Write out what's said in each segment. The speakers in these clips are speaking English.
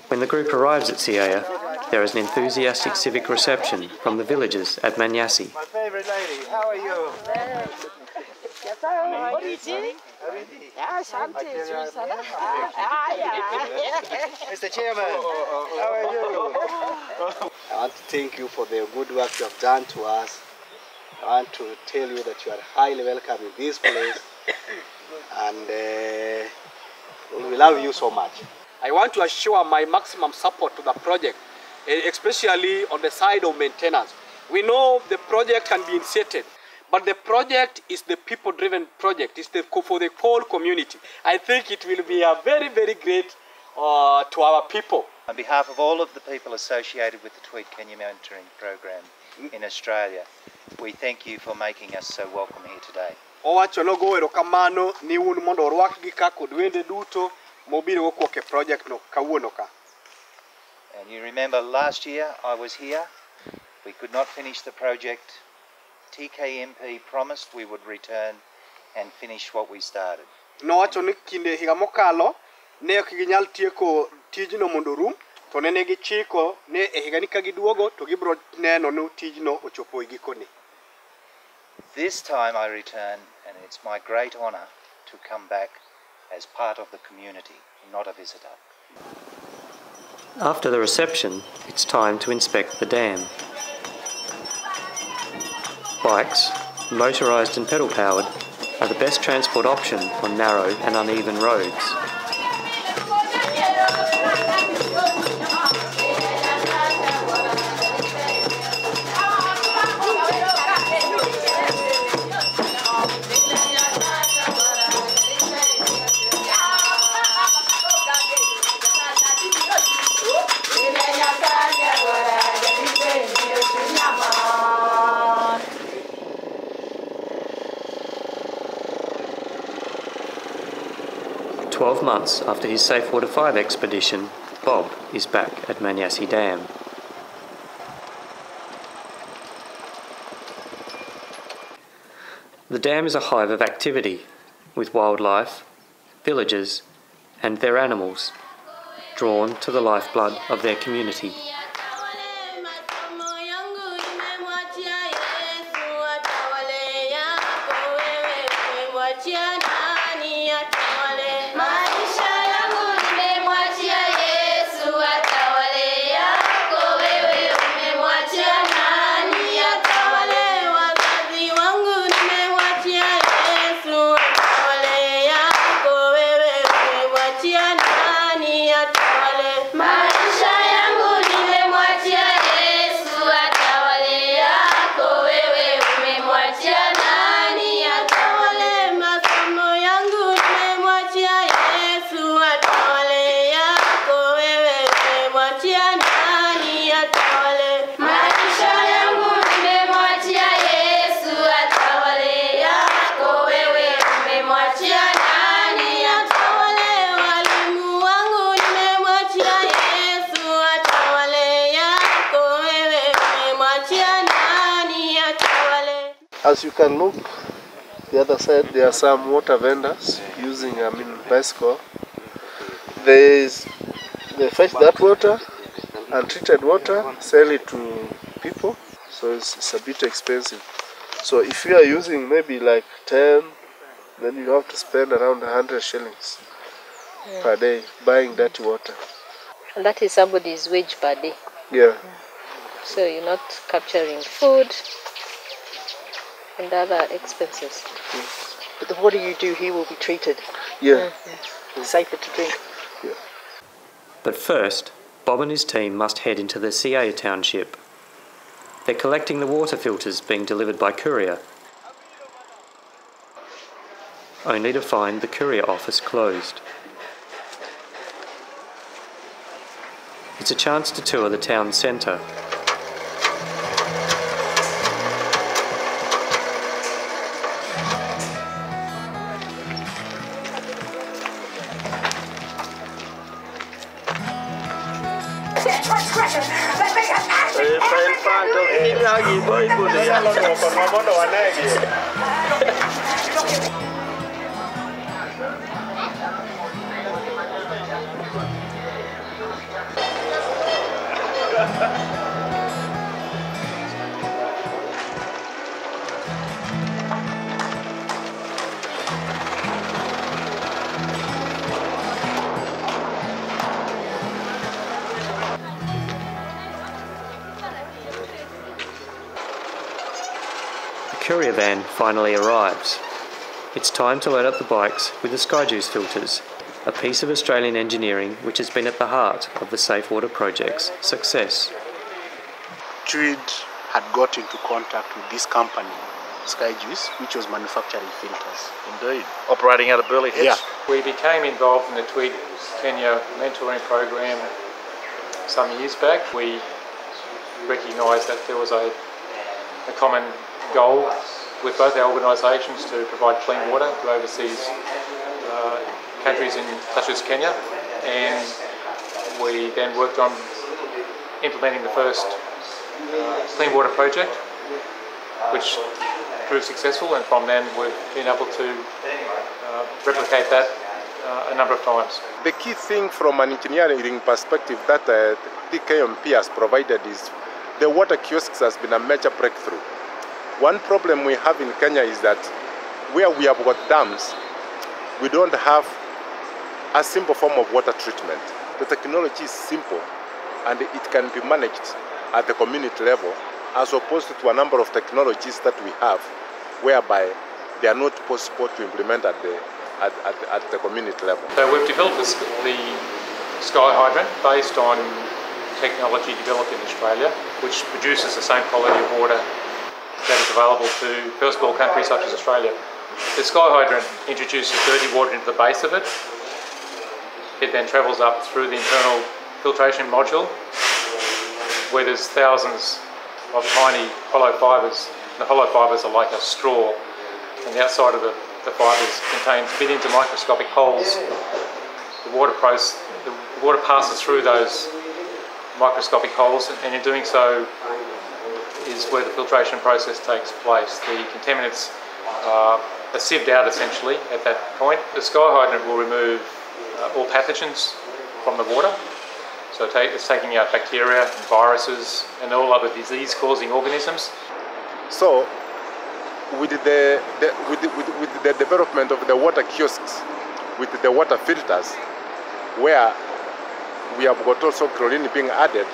When the group arrives at Siaya, there is an enthusiastic civic reception from the villagers at Manyasi. My favourite lady, how are you? What are you doing? Mr. Chairman, how are you? I want to thank you for the good work you have done to us. I want to tell you that you are highly welcome in this place and we love you so much. I want to assure my maximum support to the project, especially on the side of maintenance. We know the project can be initiated, but the project is the people-driven project. It's for the whole community. I think it will be a very, very great to our people. On behalf of all of the people associated with the Tweed Kenya Mentoring Program in Australia, we thank you for making us so welcome here today. Owacho nogo erokamano ni un mondo orwakgi ka kod wende duto mobiro go kwok e project no kawuono ka. And you remember last year I was here. We could not finish the project. TKMP promised we would return and finish what we started. Nowacho ni kinde higa mokalo ne ok ginyal tieko tijno mondo rum, to ne gichiko ne e higa ni ka giduogo to gibro neno ni tijno ochopo gikone. This time I return, and it's my great honour to come back as part of the community, not a visitor. After the reception, it's time to inspect the dam. Bikes, motorised and pedal-powered, are the best transport option on narrow and uneven roads. Months after his Safe Water 5 expedition, Bob is back at Manyasi Dam. The dam is a hive of activity, with wildlife, villagers and their animals drawn to the lifeblood of their community. As you can look, the other side there are some water vendors using bicycle. They fetch that water, untreated water, sell it to people, so it's a bit expensive. So if you are using maybe like 10, then you have to spend around 100 shillings per day buying that water. And that is somebody's wage per day? Yeah. So you're not capturing food and other expenses. But the water you do here will be treated. Yeah. Safer to drink. Yeah. But first, Bob and his team must head into the Siaya township. They're collecting the water filters being delivered by courier, only to find the courier office closed. It's a chance to tour the town centre. The courier van finally arrives. It's time to load up the bikes with the Skyjuice filters, a piece of Australian engineering which has been at the heart of the Safe Water Project's success. Tweed had got into contact with this company, Skyjuice, which was manufacturing filters. Indeed. Operating out of Burleigh Heads. Yeah. We became involved in the Tweed Kenya mentoring program some years back. We recognised that there was a common goal with both our organisations to provide clean water to overseas countries such as Kenya, and we then worked on implementing the first clean water project, which proved successful, and from then we've been able to replicate that a number of times. The key thing from an engineering perspective that TKMP has provided is the water kiosks has been a major breakthrough. One problem we have in Kenya is that where we have got dams, we don't have a simple form of water treatment. The technology is simple and it can be managed at the community level, as opposed to a number of technologies that we have whereby they are not possible to implement at the community level. So we've developed the Sky Hydrant based on technology developed in Australia, which produces the same quality of water that is available to first world countries such as Australia. The Sky Hydrant introduces dirty water into the base of it. It then travels up through the internal filtration module, where there's thousands of tiny hollow fibres. The hollow fibres are like a straw, and the outside of the fibres contains billions of microscopic holes. The water passes through those microscopic holes, and in doing so is where the filtration process takes place. The contaminants are sieved out essentially at that point. The Sky Hydrant will remove all pathogens from the water. So it's taking out bacteria and viruses and all other disease-causing organisms. So, with the development of the water kiosks, with the water filters, where we have got also chlorine being added,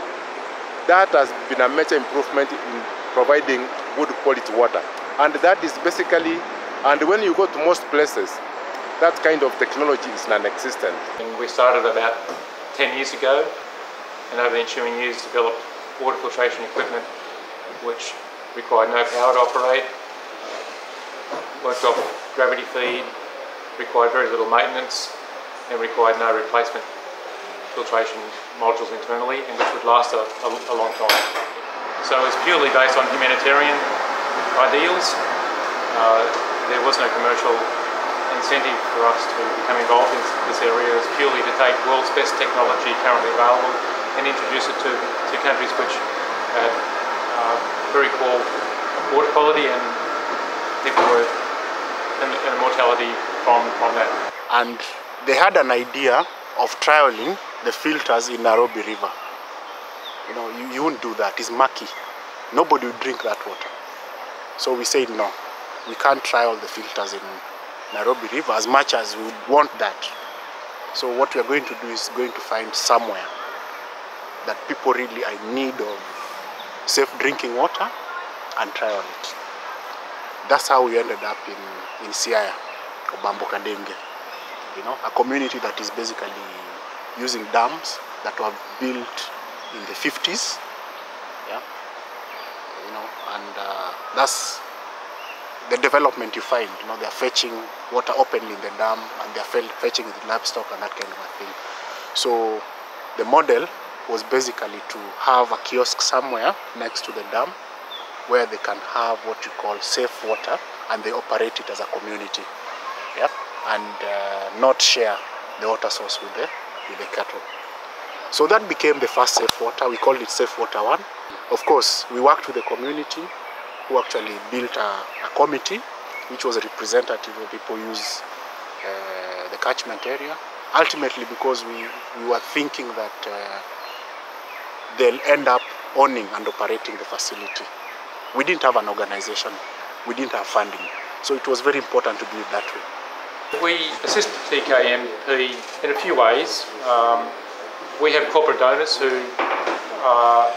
that has been a major improvement in providing good quality water. And that is basically, and when you go to most places, that kind of technology is non-existent. And we started about 10 years ago, and over the ensuing years developed water filtration equipment which required no power to operate, worked off gravity feed, required very little maintenance, and required no replacement filtration modules internally, and which would last a long time. So it was purely based on humanitarian ideals. There was no commercial incentive for us to become involved in this area. It was purely to take world's best technology currently available and introduce it to countries which had very poor water quality and people were and mortality from that. And they had an idea of trialing the filters in Nairobi River. You know, you wouldn't do that, it's murky. Nobody would drink that water. So we said no, we can't trial the filters in Nairobi River as much as we would want that. So what we are going to do is going to find somewhere that people really are in need of safe drinking water and trial it. That's how we ended up in Siaya, or Bambo Kadenge. You know, a community that is basically using dams that were built in the 50s, yeah, you know, and that's the development you find. You know, they're fetching water openly in the dam, and they're fetching with livestock and that kind of a thing. So the model was basically to have a kiosk somewhere next to the dam where they can have what you call safe water, and they operate it as a community, yeah, and not share the water source with the cattle. So that became the first safe water. We called it Safe Water 1. Of course, we worked with the community who actually built a committee which was a representative of people who use the catchment area. Ultimately, because we were thinking that they'll end up owning and operating the facility. We didn't have an organization, we didn't have funding, so it was very important to do it that way. We assist TKMP in a few ways. We have corporate donors who are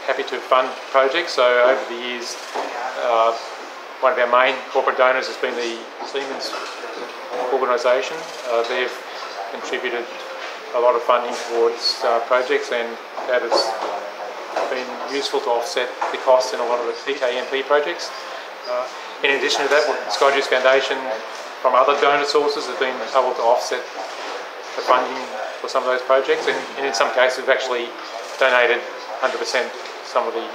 happy to fund projects, so over the years one of our main corporate donors has been the Siemens organisation. They've contributed a lot of funding towards projects, and that has been useful to offset the costs in a lot of the TKMP projects. In addition to that, the SkyJuice Foundation from other donor sources has been able to offset the funding for some of those projects, and in some cases we've actually donated 100% some of the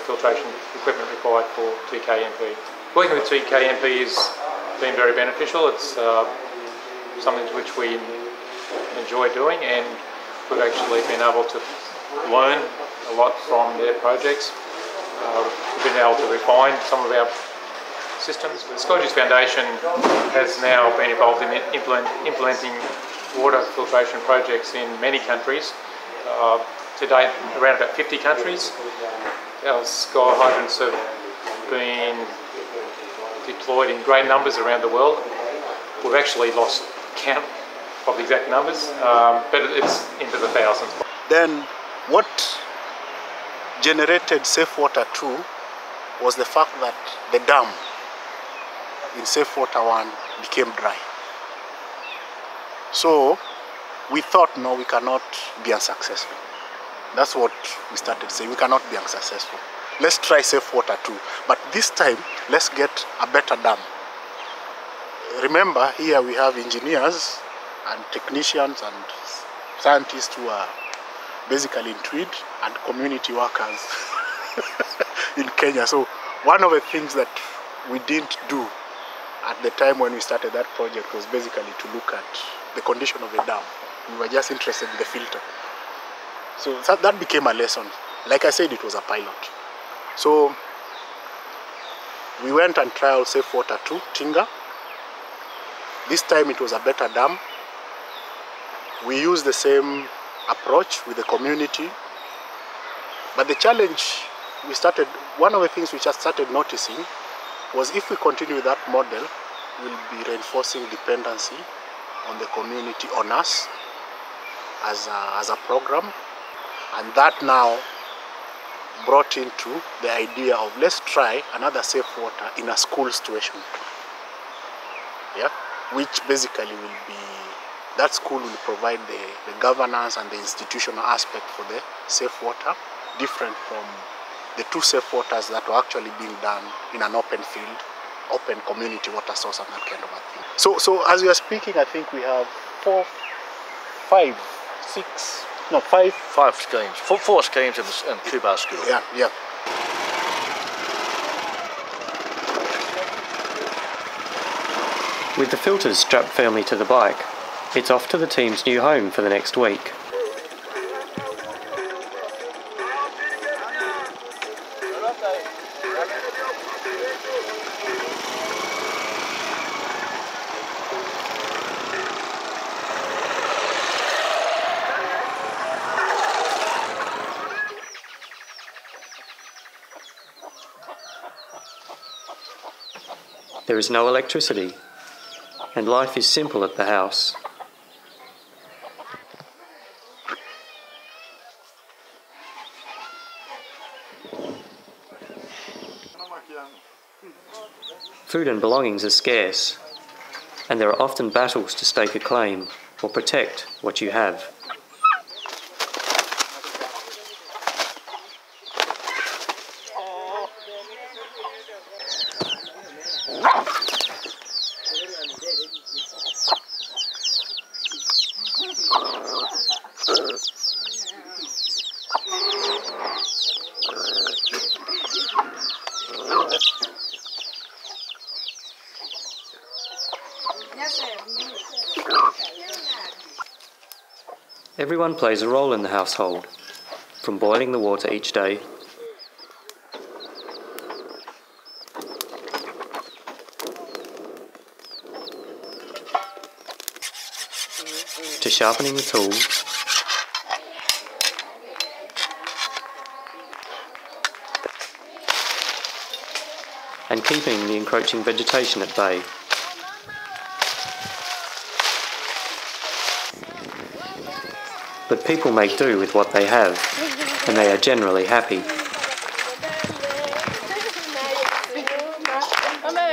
filtration equipment required for TKMP. Working with TKMP has been very beneficial. It's something which we enjoy doing, and we've actually been able to learn a lot from their projects. We've been able to refine some of our systems. The SkyJuice Foundation has now been involved in implementing water filtration projects in many countries. To date, around about 50 countries. Our sky hydrants have been deployed in great numbers around the world. We've actually lost count of the exact numbers, but it's into the thousands. Then what generated Safe Water 2 was the fact that the dam in Safe Water 1 became dry. So we thought, no, we cannot be unsuccessful. That's what we started saying, we cannot be unsuccessful. Let's try Safe Water 2, but this time let's get a better dam. Remember, here we have engineers and technicians and scientists who are basically in Tweed and community workers in Kenya. So one of the things that we didn't do at the time when we started that project was basically to look at the condition of the dam. We were just interested in the filter. So that became a lesson. Like I said, it was a pilot. So we went and trialed Safe Water 2, Tinga. This time it was a better dam. We used the same approach with the community. But the challenge one of the things we just started noticing was if we continue with that model, we'll be reinforcing dependency on the community, on us as a program. And that now brought into the idea of let's try another Safe Water in a school situation. Yeah, which basically will be, that school will provide the governance and the institutional aspect for the Safe Water, different from the two Safe Waters that were actually being done in an open field, open community water source and that kind of a thing. So as we are speaking, I think we have five schemes. Four schemes in Kubar School. Yeah. With the filters strapped firmly to the bike, it's off to the team's new home for the next week. There is no electricity, and life is simple at the house. Food and belongings are scarce, and there are often battles to stake a claim or protect what you have. Everyone plays a role in the household, from boiling the water each day to sharpening the tools and keeping the encroaching vegetation at bay. But people make do with what they have, and they are generally happy. Mama,